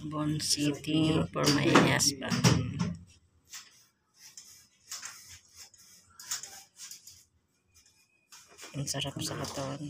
bone setting for my husband. Ang sarap sa katawan.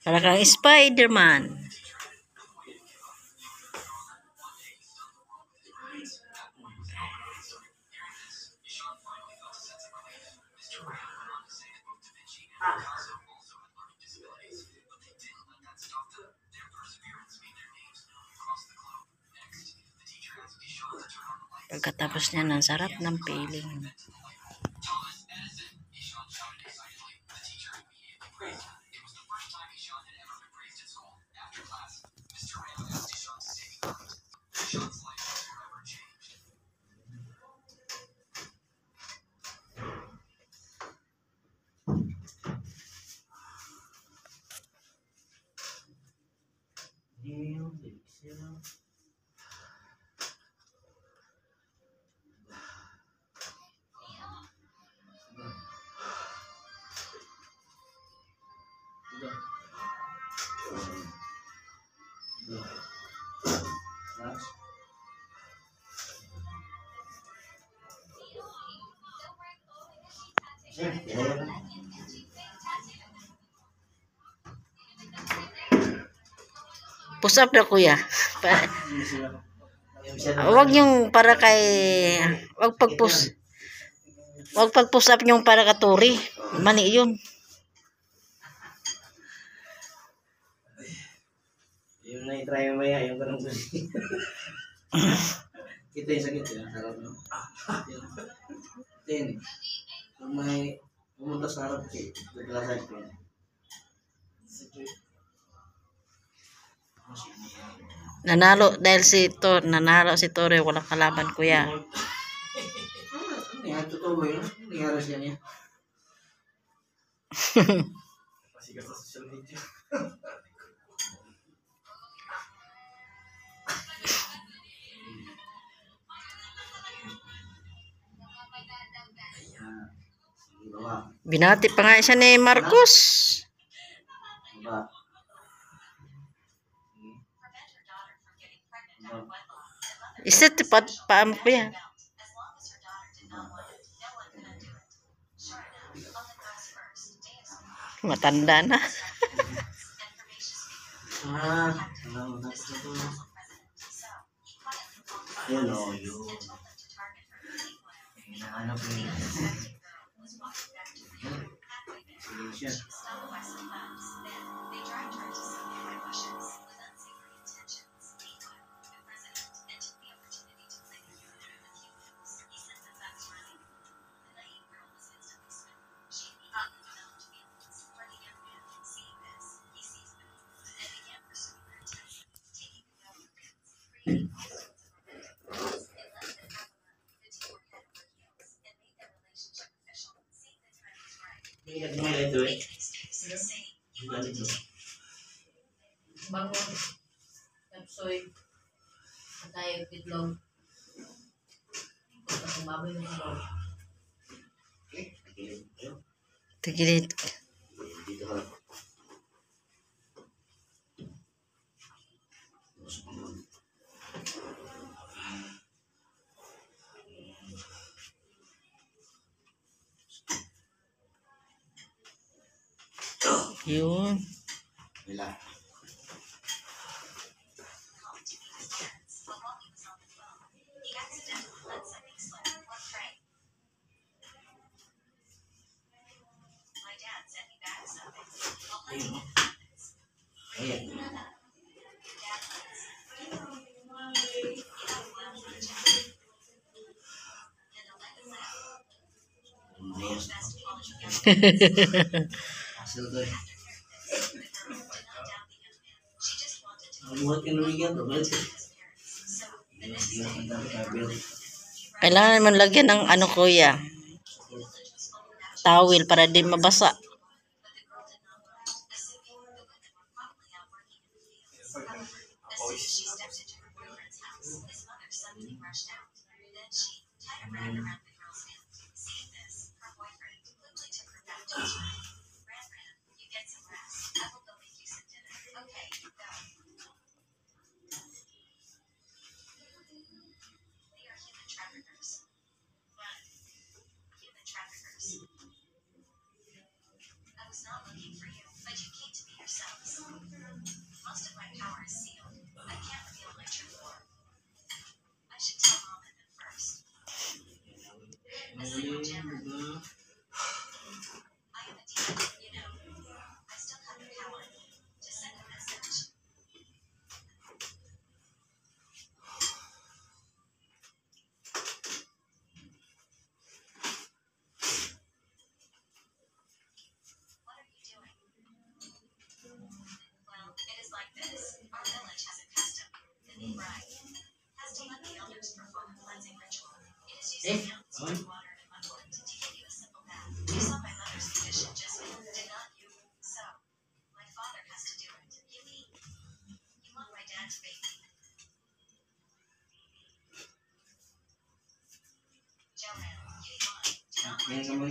Para kang Spider-Man. Pagkatapos niya, ang sarap ng feeling. Push up na kuya. Wag yung para kay wag pag-push up yung para katuri. Mani yun. Yung na-try mo yan, yung parang kita yung sakit ya, harap no? Ito yun eh. Kung may pumunta sa harap kasi, naglasad ko. Nanalo si Tore, walang kalaban kuya. Ano yan? Totoo ba yun? Nangyari siya niya. Pasikat sa social media. Binati pa nga siya ni Marcos. Iset paam ko yan. Matanda na. Yun o, yun. Hinahanap mo yun. Sige siya. Bangon, kapsoy, patay, itlog. Pagkakumaboy ng araw. Tigilid. Dito ka. Yun. Wala. Ayun, oh. Ayan. Hasil to eh. Buhat ka na bigyan to, balik eh. Kailangan mo lagyan ng ano kuya, towel para di mabasa. Eh, on. Yan ka mo.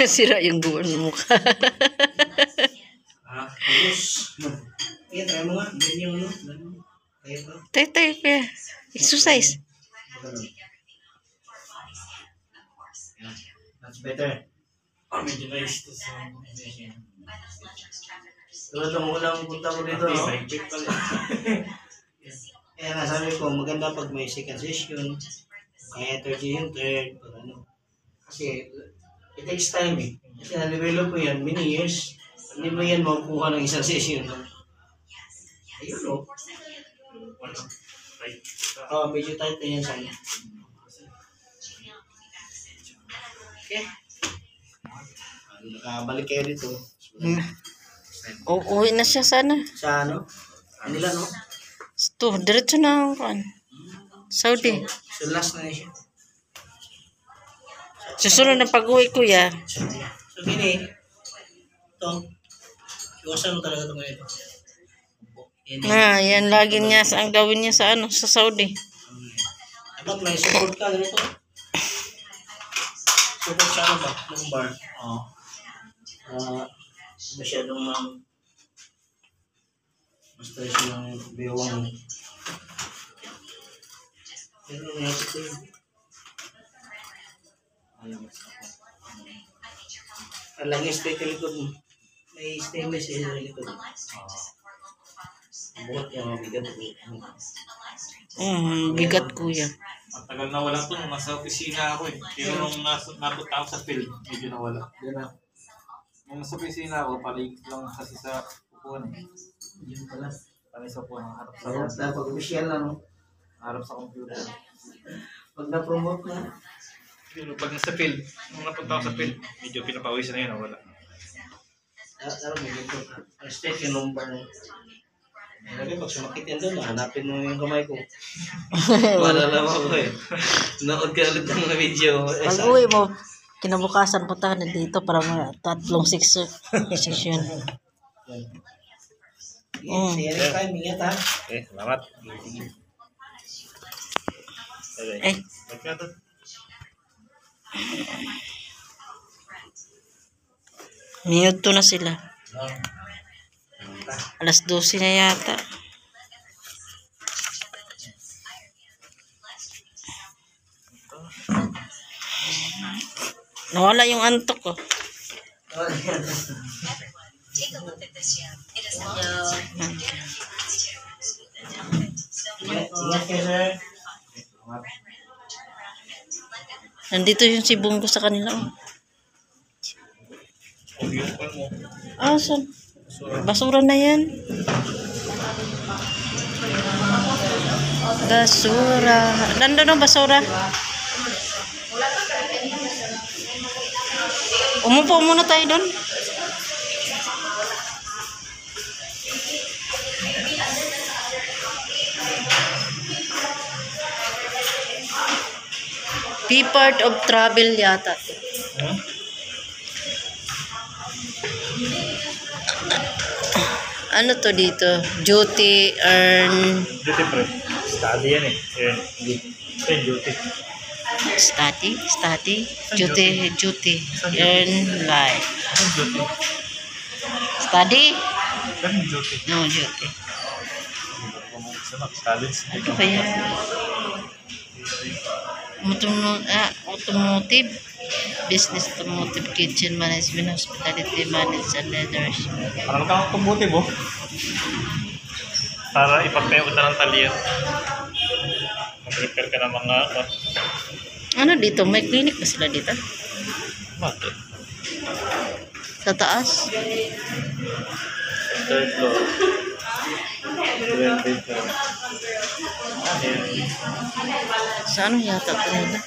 Sira yung buwan ng mukha. Bagus. Iya, try mo nga. Ganyan yung ano. Kaya ba? Tay kuya. Exercise. That's better. Medyo nice to sa Tulad ng unang punta ko dito, no? Kaya nga sabi ko, maganda pag may second session, kaya third yung third, pag ano. Kasi, it takes time eh. Kasi na-develop mo yan, many years. Hindi mo yan makukuha ng isang session. No? Ayun, no? Medyo tight na yan sana. Okay. Nakabalik kayo dito. Uuwi na siya sana. Sa ano? Kanila, no? Ito, diretso na ang kuan. Saudi. So last na siya. Susunod na pag-uwi kuya. So gini, ito, iwasan mo talaga ito ngayon. Yan lagi niya ang gawin niya sa ano sa Saudi. Dapat may support ka ganito. Support sa ano ba? Lumbar. Masyadong basta siya ng bewang. Pero nangyari ko yun. Alang stay ka likod mo. May stainless sa likod. Buhat yung mga bigat. Bigat kuya. Matagal na wala to, nasa opisina ako eh. Pero nung napunta ako sa field, medyo nawala. Nung nasa opisina ako, paligid lang kasi sa upuan eh. Yun pala. Paligid sa upuan, harap sa Kaya computer. pag official na, no? Harap sa computer. Pag na-promote na, Pero pag nasa field, nung napunta ako sa field, medyo pinapawisan na yun, nawala. taro mo dito. Stay yung lumbar mo. Lagi pag sumakit yan doon, hanapin mo yung kamay ko. Malalaman ko eh. Nood ka ulit ng mga video. Pag-uwi mo, kinabukasan punta ka na dito para mga 3 session. See you next time. Ingat ha. Okay, salamat. Eh, minuto na sila. Alas 12 na yata. Nawala yung antok ko. Ingat kayo sa Nandito yung si Bungo sa kanila. Oh. Obvious pa mo. Ah, saan? Basura na yan. Basura. Nandun ang basura. Umupo muna tayo doon. Be part of travel yata. Huh? Ano to dito? Duty, earn, Duty pre. Study yan eh. Duty. study, duty, earn, life. Duty. Study? Duty. No, duty. Study. Ano ba yan? Automotive, business, automotive, kitchen management, hospitality management, and leathers. Parang kang tumbuti mo. Para ipagpayot na ng talian. Mag-repair ka ng mga Ano dito? May clinic ba sila dito? bakit? Sa taas? Third floor. 12 floor. Sa ano yata ito nila?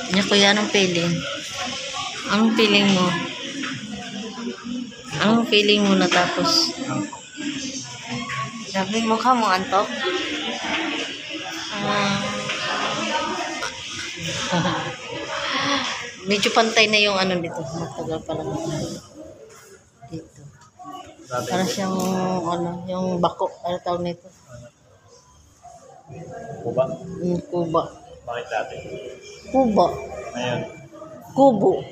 Niya kuya, anong feeling? Anong feeling mo? Anong feeling mo natapos? Sabi mo ka mo, antok? Medyo pantay na yung ano dito. Matagal pa lang dito. Para siyang ano, yung bako. Ano tawag nito? Kuba? Kuba. Bakit dati? Kuba. Ngayon. Kubo.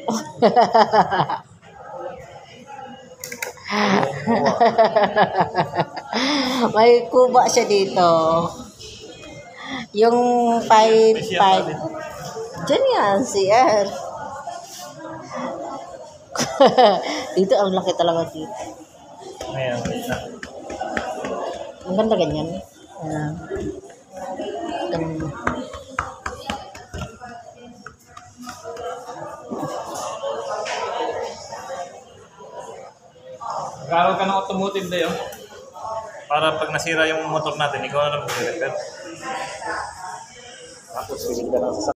May kuba siya dito. Yung 5. Diyan yan, CR. Dito, ang laki talaga dito. Ngayon. Ang ganda ganyan. Ganun. Nag-aaral ka ng automotive na yun. Para pag nasira yung motor natin, ikaw na lang mag-repair. Tapos, ka lang sa